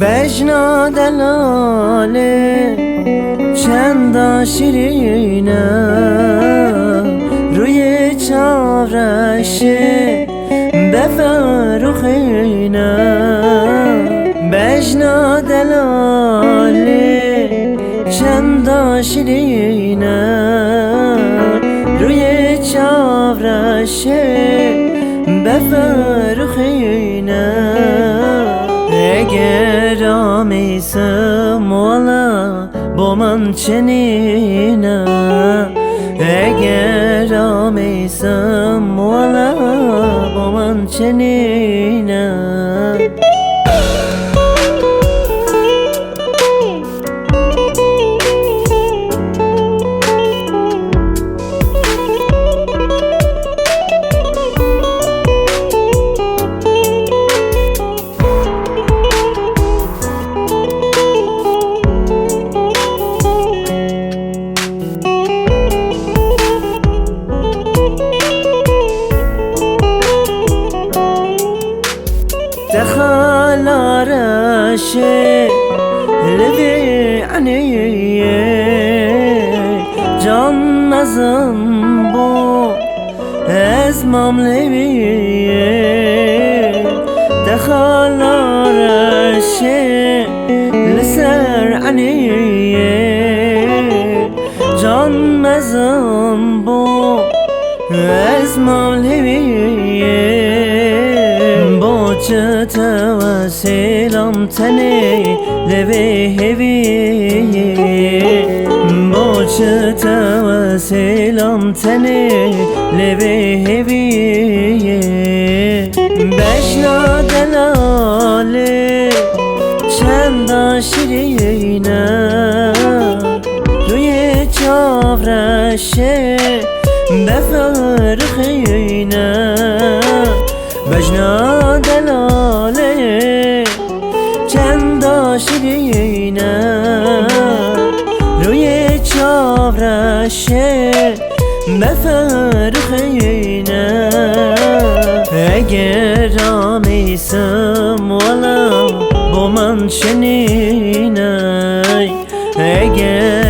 بجنا دلاله چند شیرینه روی چارشه بفرخینه بجنا دلاله چند شیرینه روی چارشه بفرخینه اگر آمیسم والا با من چنینه اگر آمیسم والا با من چنینه دخل رشه لبی عنیه جان مزن بو از مملیه دخل رشه لسر عنیه جان مزن بو از مملیه چتا و سلام تنی لبه هویه با چتا و سلام تنی لبه هویه بشنا دلاله چند شیرینه روی چاورشه بفرخینه بجنا دلاله چند شیرینه روی چاورشه بفرخینه اگر آمیسم والا با من چنینه اگر